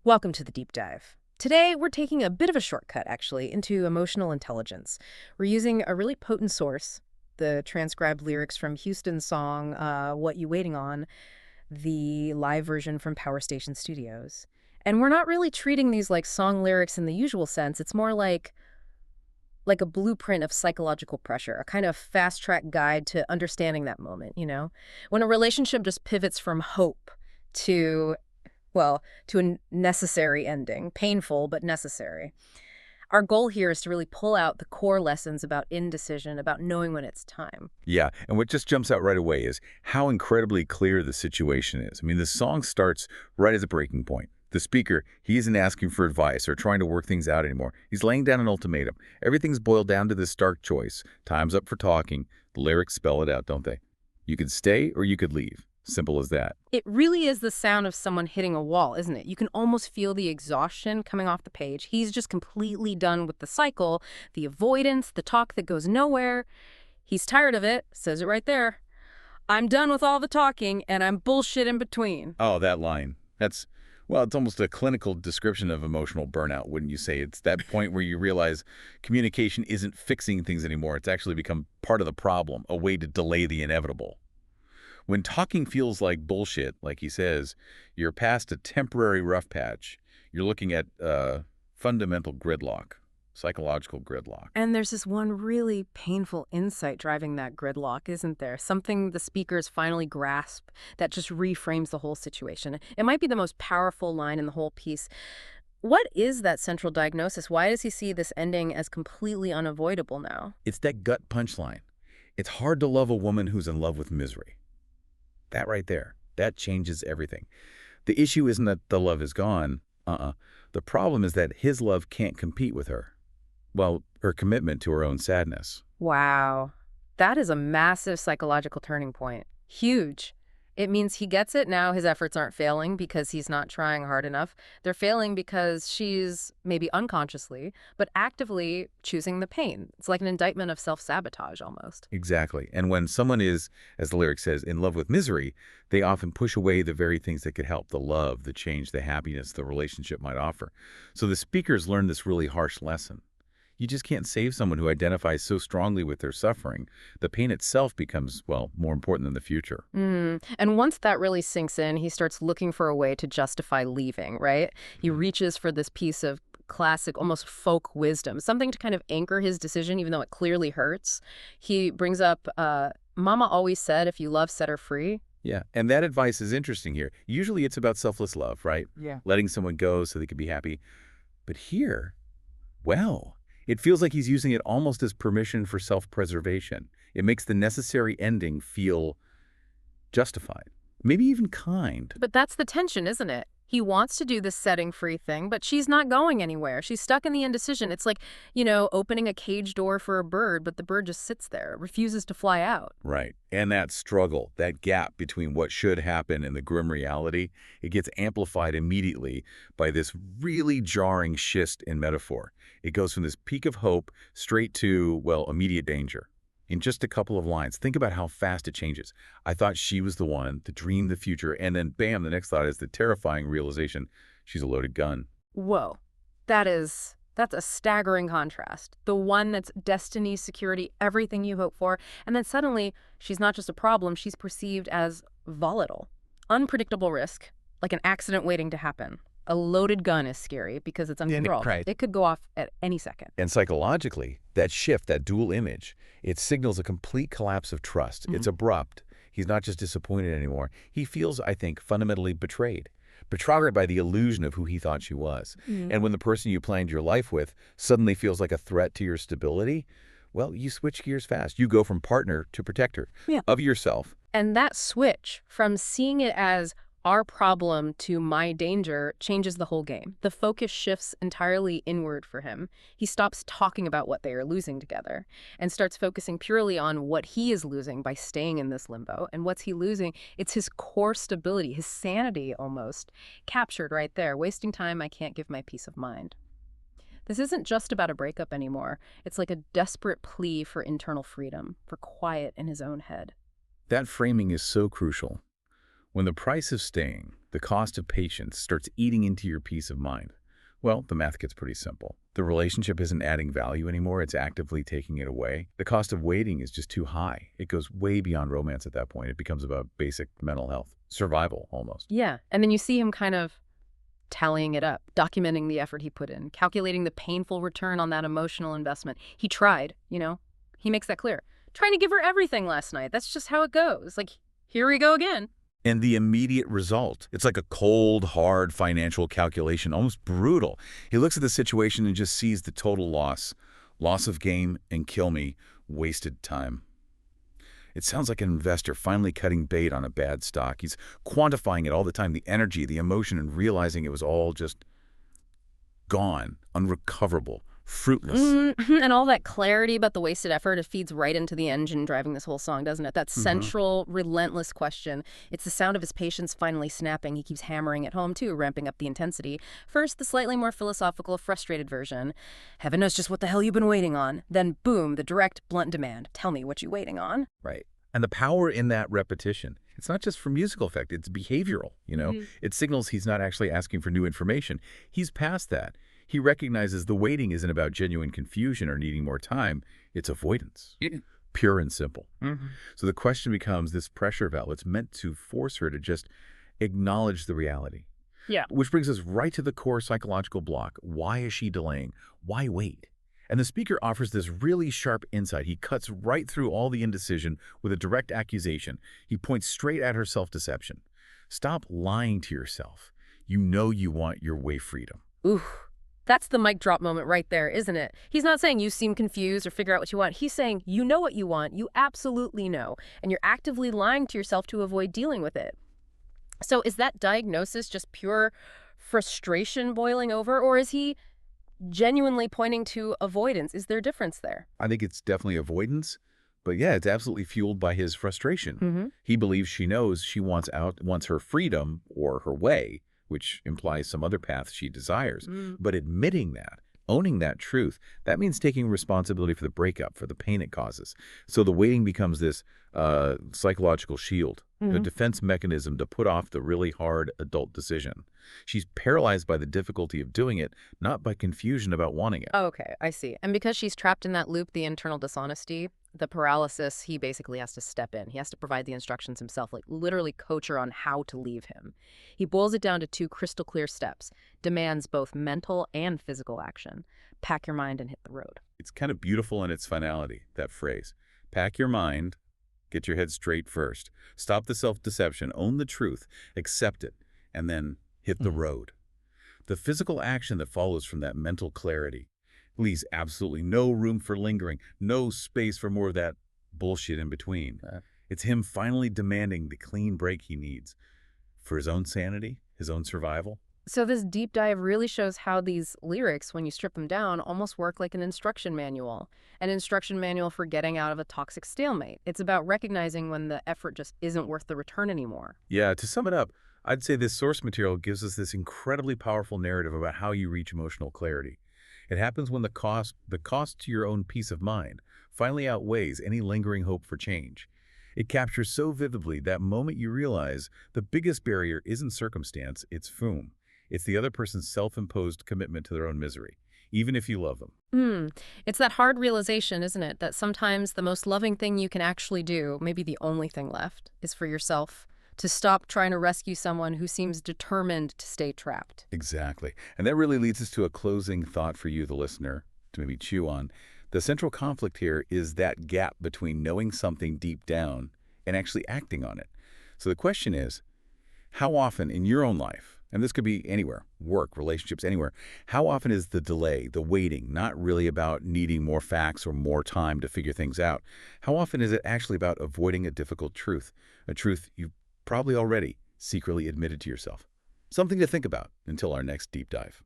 Welcome to the deep dive. Today, we're taking a bit of a shortcut, actually, into emotional intelligence. We're using a really potent source, the transcribed lyrics from Hueston's song, What You Waiting On, the live version from Power Station Studios. And we're not really treating these like song lyrics in the usual sense. It's more like a blueprint of psychological pressure, a kind of fast-track guide to understanding that moment. When a relationship just pivots from hope to to a necessary ending, painful but necessary. Our goal here is to really pull out the core lessons about indecision, about knowing when it's time. Yeah, and what just jumps out right away is how incredibly clear the situation is. I mean, the song starts right at the breaking point. The speaker, he isn't asking for advice or trying to work things out anymore. He's laying down an ultimatum. Everything's boiled down to this stark choice. Time's up for talking. The lyrics spell it out, don't they? You could stay or you could leave. Simple as that. It really is the sound of someone hitting a wall, isn't it? You can almost feel the exhaustion coming off the page. He's just completely done with the cycle, the avoidance, the talk that goes nowhere. He's tired of it, says it right there. I'm done with all the talking, and I'm bullshit in between. Oh, that line. Well, it's almost a clinical description of emotional burnout, wouldn't you say? It's that point where you realize communication isn't fixing things anymore. It's actually become part of the problem, a way to delay the inevitable. When talking feels like bullshit, like he says, you're past a temporary rough patch. You're looking at fundamental gridlock, psychological gridlock. And there's this one really painful insight driving that gridlock, isn't there? Something the speakers finally grasp that just reframes the whole situation. It might be the most powerful line in the whole piece. What is that central diagnosis? Why does he see this ending as completely unavoidable now? It's that gut punchline. It's hard to love a woman who's in love with misery. That right there, that changes everything. The issue isn't that the love is gone. The problem is that his love can't compete with her. Well, her commitment to her own sadness. Wow. That is a massive psychological turning point. Huge. It means he gets it now. His efforts aren't failing because he's not trying hard enough. They're failing because she's, maybe unconsciously, but actively choosing the pain. It's like an indictment of self-sabotage almost. Exactly. And when someone is, as the lyric says, in love with misery, they often push away the very things that could help: the love, the change, the happiness the relationship might offer. So the speakers learn this really harsh lesson. You just can't save someone who identifies so strongly with their suffering. The pain itself becomes, well, more important than the future. And once that really sinks in, he starts looking for a way to justify leaving, right? He reaches for this piece of classic, almost folk wisdom, something to kind of anchor his decision, even though it clearly hurts. He brings up, Mama always said, if you love, set her free. Yeah, and that advice is interesting here. Usually it's about selfless love, right? Yeah. Letting someone go so they can be happy. But here, well, it feels like he's using it almost as permission for self-preservation. It makes the necessary ending feel justified, maybe even kind. But that's the tension, isn't it? He wants to do this setting free thing, but she's not going anywhere. She's stuck in the indecision. It's like, opening a cage door for a bird, but the bird just sits there, refuses to fly out. Right. And that struggle, that gap between what should happen and the grim reality, it gets amplified immediately by this really jarring schist in metaphor. It goes from this peak of hope straight to, well, immediate danger. In just a couple of lines, think about how fast it changes. I thought she was the one, the dream, the future, and then bam, the next thought is the terrifying realization she's a loaded gun. Whoa. That's a staggering contrast. The one that's destiny, security, everything you hope for, and then suddenly she's not just a problem, she's perceived as volatile. Unpredictable risk, like an accident waiting to happen. A loaded gun is scary because it's uncontrolled. Right. It could go off at any second. And psychologically, that shift, that dual image, it signals a complete collapse of trust. It's abrupt. He's not just disappointed anymore. He feels, I think, fundamentally betrayed. Betrayed by the illusion of who he thought she was. And when the person you planned your life with suddenly feels like a threat to your stability, well, you switch gears fast. You go from partner to protector of yourself. And that switch from seeing it as our problem to my danger changes the whole game. The focus shifts entirely inward for him. He stops talking about what they are losing together and starts focusing purely on what he is losing by staying in this limbo. And what's he losing? It's his core stability, his sanity almost, captured right there. Wasting time, I can't give my peace of mind. This isn't just about a breakup anymore. It's like a desperate plea for internal freedom, for quiet in his own head. That framing is so crucial. When the price of staying, the cost of patience, starts eating into your peace of mind, well, the math gets pretty simple. The relationship isn't adding value anymore, it's actively taking it away. The cost of waiting is just too high. It goes way beyond romance at that point. It becomes about basic mental health, survival almost. Yeah, and then you see him kind of tallying it up, documenting the effort he put in, calculating the painful return on that emotional investment. He tried, he makes that clear. Trying to give her everything last night. That's just how it goes. Like, here we go again. And the immediate result, it's like a cold, hard financial calculation, almost brutal. He looks at the situation and just sees the total loss of game and kill me, wasted time. It sounds like an investor finally cutting bait on a bad stock. He's quantifying it all the time, the energy, the emotion, and realizing it was all just gone, unrecoverable, fruitless. And all that clarity about the wasted effort, it feeds right into the engine driving this whole song, doesn't it? That central, relentless question. It's the sound of his patience finally snapping. He keeps hammering it home, too, ramping up the intensity. First, the slightly more philosophical, frustrated version. Heaven knows just what the hell you've been waiting on. Then, boom, the direct, blunt demand. Tell me what you waiting on. Right. And the power in that repetition, it's not just for musical effect, it's behavioral, It signals he's not actually asking for new information. He's past that. He recognizes the waiting isn't about genuine confusion or needing more time. It's avoidance, pure and simple. So the question becomes this pressure valve. It's meant to force her to just acknowledge the reality. Yeah. Which brings us right to the core psychological block. Why is she delaying? Why wait? And the speaker offers this really sharp insight. He cuts right through all the indecision with a direct accusation. He points straight at her self-deception. Stop lying to yourself. You know you want your way freedom. Ooh. That's the mic drop moment right there, isn't it? He's not saying you seem confused or figure out what you want. He's saying you know what you want, you absolutely know, and you're actively lying to yourself to avoid dealing with it. So is that diagnosis just pure frustration boiling over, or is he genuinely pointing to avoidance? Is there a difference there? I think it's definitely avoidance, but yeah, it's absolutely fueled by his frustration. He believes she knows she wants her freedom or her way, which implies some other path she desires. But admitting that, owning that truth, that means taking responsibility for the breakup, for the pain it causes. So the waiting becomes this psychological shield, a defense mechanism to put off the really hard adult decision. She's paralyzed by the difficulty of doing it, not by confusion about wanting it. Oh, okay, I see. And because she's trapped in that loop, the internal dishonesty, the paralysis, he basically has to step in. He has to provide the instructions himself, like literally coach her on how to leave him. He boils it down to 2 crystal clear steps, demands both mental and physical action. Pack your mind and hit the road. It's kind of beautiful in its finality, that phrase. Pack your mind, get your head straight first. Stop the self-deception, own the truth, accept it, and then hit the road. The physical action that follows from that mental clarity leaves absolutely no room for lingering, no space for more of that bullshit in between. It's him finally demanding the clean break he needs for his own sanity, his own survival. So this deep dive really shows how these lyrics, when you strip them down, almost work like an instruction manual for getting out of a toxic stalemate. It's about recognizing when the effort just isn't worth the return anymore. Yeah, to sum it up, I'd say this source material gives us this incredibly powerful narrative about how you reach emotional clarity. It happens when the cost to your own peace of mind finally outweighs any lingering hope for change. It captures so vividly that moment you realize the biggest barrier isn't circumstance, it's FOOM. It's the other person's self-imposed commitment to their own misery, even if you love them. It's that hard realization, isn't it, that sometimes the most loving thing you can actually do, maybe the only thing left, is for yourself. To stop trying to rescue someone who seems determined to stay trapped. Exactly. And that really leads us to a closing thought for you, the listener, to maybe chew on. The central conflict here is that gap between knowing something deep down and actually acting on it. So the question is, how often in your own life, and this could be anywhere, work, relationships, anywhere, how often is the delay, the waiting, not really about needing more facts or more time to figure things out? How often is it actually about avoiding a difficult truth, a truth you probably already secretly admitted to yourself? Something to think about until our next deep dive.